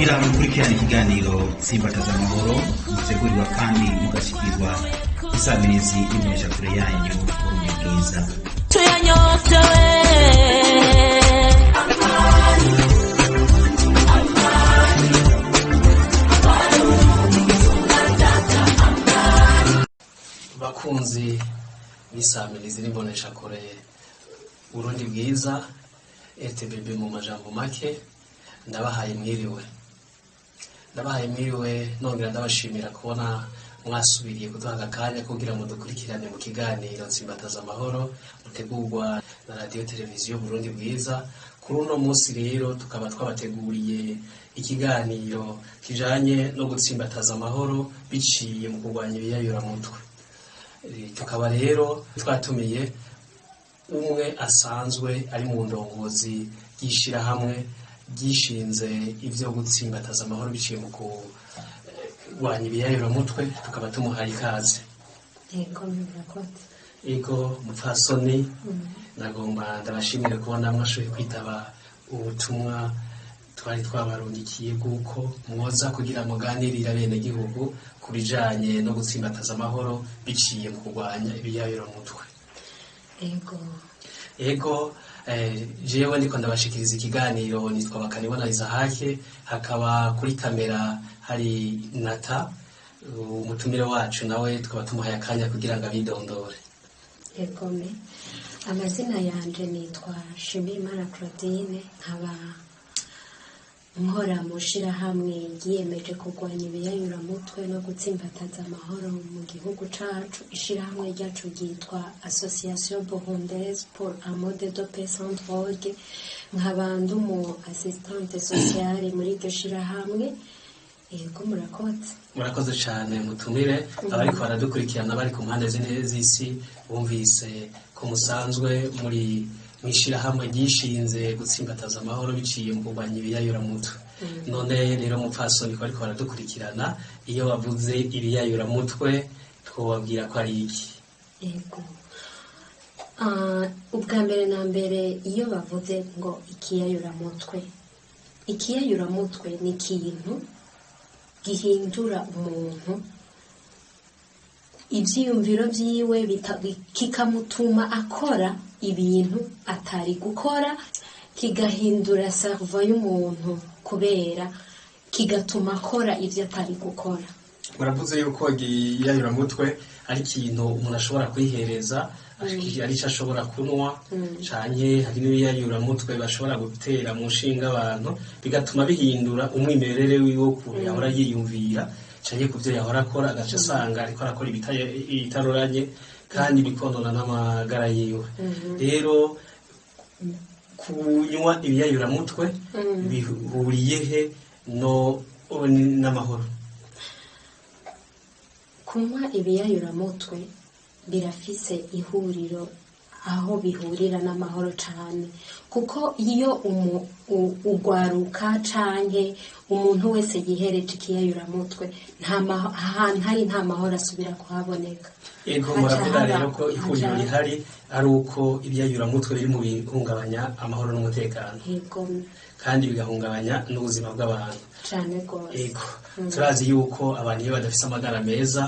kugira mukurikirane ikiganiro Tsimbataza Amahoro mutegurirwa kandi mugashyikirizwa isabirizi y'imesha kure yanyu Burundi bwiza. Bakunzi b'isabirizi n'imbonesha kure Burundi bwiza RTBB mu majambo make, ndabahaye mwiriwe nongera ndabashimira kubona mwasubiriye kuduha akanya kugira ngo dukurikirane mu kiganiro Tsimbataza Amahoro mutegurwa na radio televiziyo Burundi bwiza. Kuri uno munsi rero tukaba twabateguriye ikiganiro kijanye no gutsimbataza amahoro biciye mu kurwanya ibiyayuramutwe. Tukaba rero twatumiye umwe asanzwe ari mu ndongozi y'ishirahamwe gishinze ivyo gutsimbataza amahoro biciye mu kurwanya ibiyayuramutwe, tukaba tumuhaye ikaze. Ego mupfasoni, nagomba ndabashimire kubona mwashoboye kwitaba ubutumwa twari twabarungikiye bw'uko mwoza kugira muganirira bene gihugu ku bijanye no gutsimbataza amahoro biciye mu kurwanya ibiyayuramutwe. Ego jewe ndiko ndabashikiriza ikiganiro nitwa Bakanibona Isahake, hakaba kuri kamera hari Nata umutumire wacu, nawe tukaba tumuhaye akanya kugira ngo abidondore. Amazina yanje nitwa Shimimana Claudine, nkaba nkora mu shirahamwe ryiyemeje kurwanya ibiyayuramutwe no gutsimbataza amahoro mu gihugu cacu. Ishirahamwe ryacu ryitwa Association Burundaise pour un mode de paix sans drogue, nkaba ndumu assistante sociale muri iryo shirahamwe. Ego murakoze cyane mutumire. Abariko baradukurikirana bari ku mpande z'isi bumvise ko musanzwe muri mwishirahamwe gishinze gutsimbataza amahoro biciye mu kurwanya ibiyayuramutwe. None rero mupfasoni ko ariko baradukurikirana, iyo bavuze ibiyayuramutwe twobabwira ko ari iki? Ubwa mbere na mbere, iyo bavuze ngo ikiyayuramutwe ni ikintu gihindura umuntu ivyiyumviro vyiwe kikamutuma akora ibintu atari gukora, kigahindura cerveau y'umuntu kubera kigatuma akora ivyo atari gukora. Muravuze yuko igiyayuramutwe ari ikintu umuntu ashobora kwihereza, ari cyo ashobora kunwa, canke hari n'ibiyayuramutwe bashobora gutera mu nshinga abantu bigatuma bihindura umwimerere wiwe ukuntu yahora yiyumvira canke ku vyo yahora akora, agaca asanga ariko arakora ibitaroranye kandi bikonona n'amagara yiwe. Rero kunywa ibiyayuramutwe bihuriye he n'amahoro? Kunywa ibiyayuramutwe birafise ihuriro aho bihurira n'amahoro cane, kuko iyo ugwaruka canke umuntu wese yihereje ikiyayuramutwe ahantu hari nta mahoro asubira kuhaboneka. Ego muravuga rero ko ihuriro rihari ari uko ibiyayuramutwe biri mu bihungabanya amahoro n'umutekano, kandi bigahungabanya n'ubuzima bw'abantu cane gose. Ego turazi yuko abantu iyo badafise amagara meza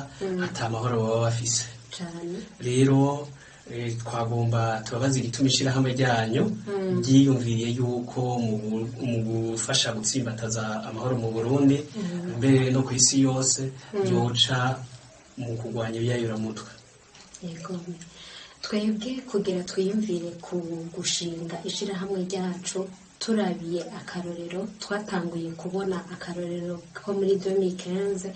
ata mahoro baba bafise cane. Rero twagomba tubabaza igituma ishirahamwe ryanyu ryiyumviriye yuko mu gufasha gutsimbataza amahoro mu Burundi mbere no ku isi yose yoca mu kurwanya ibiyayuramutwe. Twebwe kugira twiyumvire ku gushinga ishirahamwe ryacu, turabiye akarorero, twatanguye kubona akarorero ko muri 2015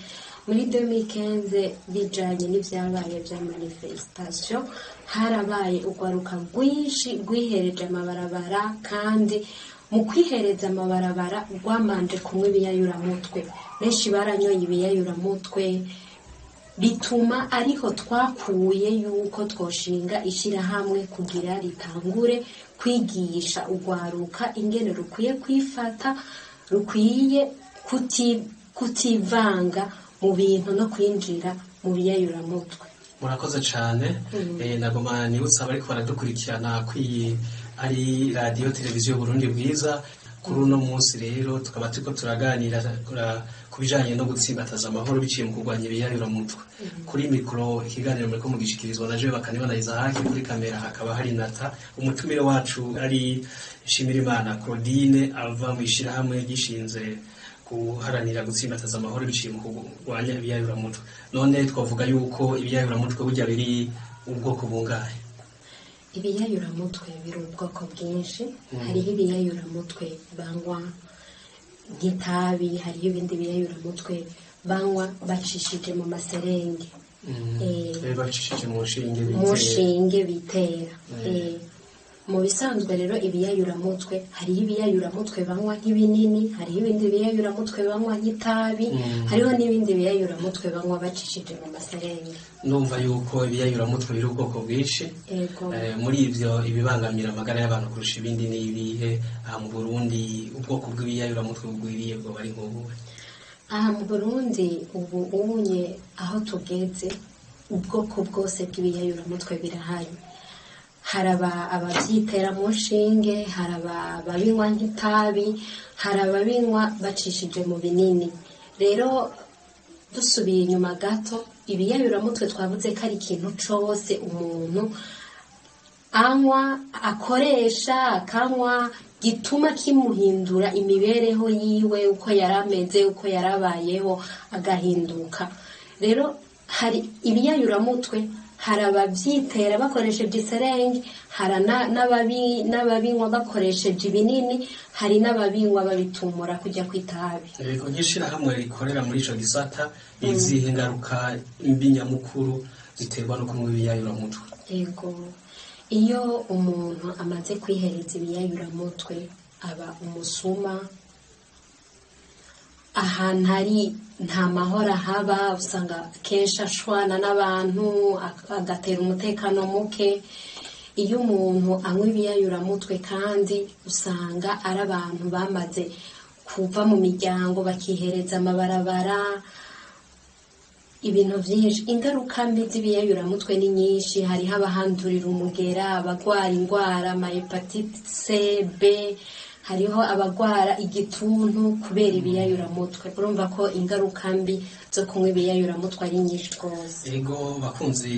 bijanye n'ivyabaye vya manifestation, harabaye ugwaruka rwinshi rwihereje amabarabara, kandi mu kwihereza amabarabara rwamanje kumwe ibiyayuramutwe. Benshi baranyoye ibiyayuramutwe, bituma ariho twakuye yuko twoshinga ishirahamwe kugira ritangure kwigisha ugwaruka ingene rukwiye kwifata, rukwiye kutivanga mu bintu no kwinjira mu biyayuramutwe. Murakoze cane. Nagoma nibutsa bariko baradukurikirana kwiyi ari radio televiziyo Burundi bwiza kuri uno munsi rero tukaba turiko turaganira ku bijanye no gutsimbataza amahoro biciye mu kurwanya ibiyayuramutwe. Kuri mikoro ikiganiro muriko mugishikirizwa na Jewe Bakanibanariza haki, kuri kamera hakaba hari Nata. Umutumire wacu ari Nshimirimana Claudine ava mu ishirahamwe gishinze guharanira gutsimbataza amahoro biciye mu kurwanya ibiyayuramutwe. None twavuga yuko ibiyayuramutwe burya biri ubwoko bungahe? Ibiyayuramutwe biri ubwoko bwinshi. Hariho ibiyayuramutwe banywa nk'itabi, hariho ibindi biyayuramutwe banywa bacishije mu maserenge, bacishije mu nshinge bitera. Mu bisanzwe rero ibiyayuramutwe, hariho ibiyayuramutwe banywa nk'ibinini, hariho ibindi biyayuramutwe banywa nk'itabi, hariho n'ibindi biyayuramutwe banywa bacishije mu maserenge. Numva yuko ibiyayuramutwe biri ubwoko bwinshi. Muri ivyo ibibangamira amagara y'abantu kurusha ibindi ni ibihe? Aha mu Burundi ubwoko bw'ibiyayuramutwe bugwiriye bwo bari nk'ubuhe? Aha mu Burundi ubu unye aho tugeze, ubwoko bwose bw'ibiyayuramutwe birahari. Hari abavyitera mu nshinge, hari ababinywa nk'itabi, hari ababinywa bacishije mu binini. Rero dusubiye inyuma gato, ibiyayuramutwe twavuze ko ari ikintu cose umuntu anywa, akoresha, akanywa, gituma kimuhindura imibereho yiwe, uko yarameze, uko yarabayeho agahinduka. Rero hari ibiyayuramutwe, hari abavyitera bakoresheje iserenge, hari n'ababinywa bakoresheje ibinini, hari n'ababinywa babitumura kujya kw'itabi. Ishirahamwe rikorera muri ico gisata, izihe ngaruka mbi nyamukuru ziterwa no kunywa ibiyayuramutwe? Yego, iyo umuntu amaze kwihereza ibiyayuramutwe aba umusuma, ahantu hari nta mahoro haba, usanga kenshi ashwana n'abantu, agatera umutekano muke. Iyo umuntu anywa ibiyayuramutwe kandi usanga ari abantu bamaze kuva mu miryango bakihereza amabarabara, ibintu vyinshi. Ingaruka mbi z'ibiyayuramutwe ni nyinshi. Hariho abahandurira umugera, abagwara ingwara ama hepatite C, B, hariho abagwara igituntu kubera ibiyayuramutwe. Urumva ko ingaruka mbi zo kunywa ibiyayuramutwe ari nyinshi rwose. Ego bakunzi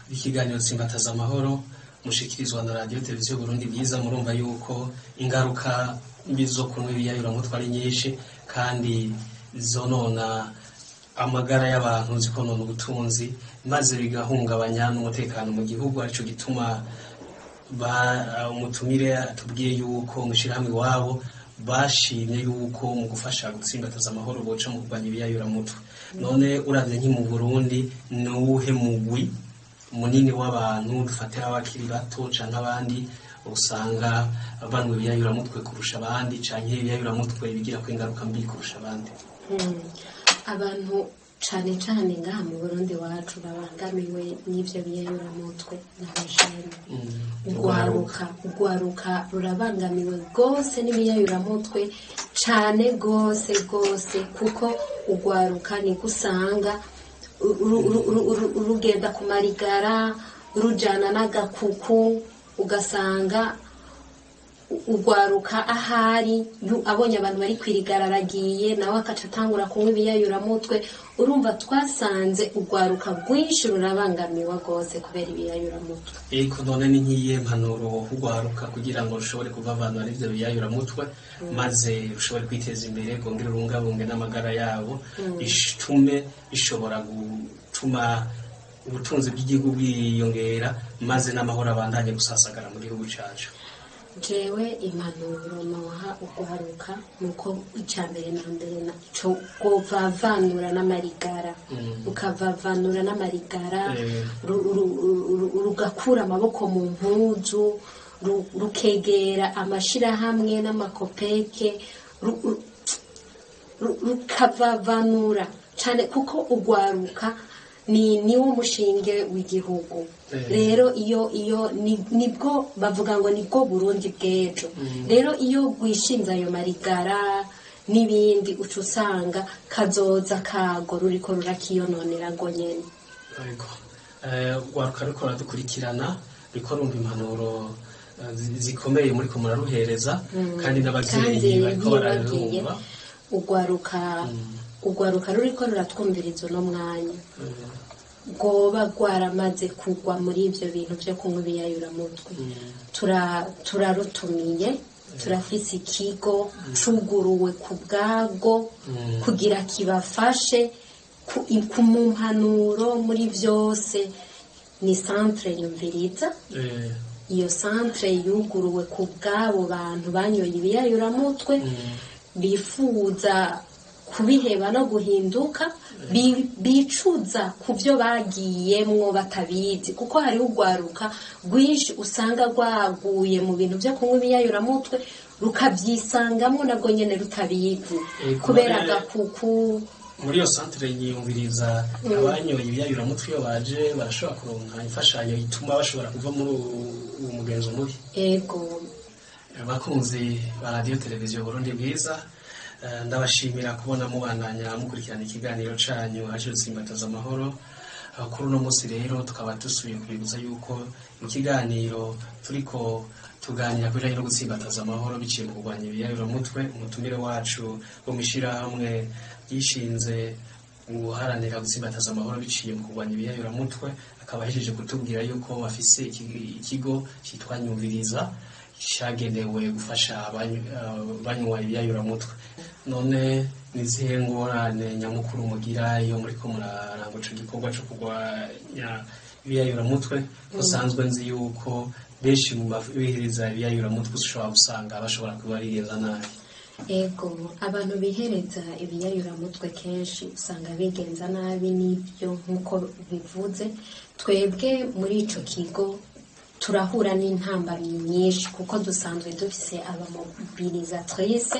b'ikiganiro Tsimbataza Amahoro mushikirizwa na Radio Televiziyo Burundi Bwiza, murumva yuko ingaruka mbi zo kunywa ibiyayuramutwe ari nyinshi kandi zonona amagara y'abantu, zikonona ubutunzi, maze bigahungabanya n'umutekano mu gihugu. Arico gituma umutumire atubwiye yuko mwishirahamwe wabo bashimye yuko mu gufasha gutsimbataza amahoro boca mu kurwanya ibiyayuramutwe. None uravye nki mu Burundi ni uwuhe mugwi munini w'abantu dufatira abakiri bato canke abandi usanga banywa ibiyayuramutwe kurusha abandi, canke ibiyayuramutwe bigira ko ingaruka mbi kurusha abandi? Abantu cane cane ngaha mu Burundi wacu babangamiwe n'ivyo biyayuramutwe n'abajene. Ugwaruka rurabangamiwe gose n'ibiyayuramutwe cane gose, kuko ugwaruka ni gusanga urugenda ku marigara, rujana n'agakuku, ugasanga ugwaruka ahari abonye abantu bari kwirigara aragiye nawe akaca atangura kunywa ibiyayuramutwe. Urumva twasanze ugwaruka rwinshi rurabangamiwe gose kubera ibiyayuramutwe. Eko none ni nkiye mpanuro ugwaruka kugira ngo rushobore kuvavanura n'ivyo biyayuramutwe maze rushobore kwiteza imbere, kongera urungabunge n'amagara yabo, ishtume ishobora gutuma ubutunzi bw'igihugu bwiyongera maze n'amahoro abandanye gusasagara mu gihugu cacu? Jewe impanuro noha ugwaruka nuko icambere na mbere naco kuvavanura n'amarigara, ukavavanura n'amarigara, rugakura amaboko mu mpuzu, rukegera amashirahamwe n'amakopeke, rukavavanura cane kuko ugwaruka niwo mushinge w'igihugu. Rero iyo nibwo bavuga ngo nibwo Burundi bw'ejo. Rero iyo gwishinza ayo marigara n'ibindi uca usanga kazoza kago ruriko rurakiyononera ngo nyene. Ugwaruka riko radukurikirana riko rumva impanuro zikomeye muri ko muraruhereza kandi n'abavyeyi bariko bararumva ugwaruka ruriko ruratwumviriza uno mwanya rwoba rwaramaze kugwa muri ivyo bintu vyo kunywa ibiyayuramutwe turarutumiye turafise ikigo cuguruwe ku bwago kugira kibafashe ku mpanuro muri vyose. Ni centre Nyumviriza. Iyo centre yuguruwe ku bwabo bantu banyoye ibiyayuramutwe bifuza kubiheba no guhinduka, bicuza ku byo bagiyemwo batabizi, kuko hari ugwaruka rwinshi usanga rwaguye mu bintu byo kunywa ibiyayuramutwe rukabyisangamwo nabwo nyene rutabizi kubera gakuku. Muri iyo centre Nyumviriza abanyoye ibiyayuramutwe iyo baje barashobora kuronka imfashanyo ituma bashobora kuva muri uwo mugenzo mubi. Ego bakunzi ba radio televiziyo Burundi Bwiza, ndabashimira kubona mubandanya mukurikirana ikiganiro canyu haje Tsimbataza Amahoro. Kuri uno munsi rero tukaba dusubiye kwibutsa yuko ikiganiro turiko tuganira kuri no gutsimbataza amahoro biciye mu kurwanya ibiyayuramutwe. Umutumire wacu wo mishirahamwe yishinze guharanira gutsimbataza amahoro biciye mu kurwanya ibiyayuramutwe akaba ahejeje kutubwira yuko bafise ikigo cyitwa Nyumviriza cyagenewe gufasha abanywa ibiyayuramutwe. None nizihe ngorane nyamukuru mugira iyo muri ko muraranga ico gikorwa cyo kurwanya ibiyayuramutwe? Usanzwe nzi yuko benshi mu bihiriza ibiyayuramutwe ushobora gusanga bashobora kubarigeza nabi. Ego abantu bihereza ibiyayuramutwe kenshi usanga bigenza nabi, n'ibyo nkuko bivuze. Twebwe muri ico kigo turahura n'intambamyi nyinshi kuko dusanzwe dufise abamobilisatrice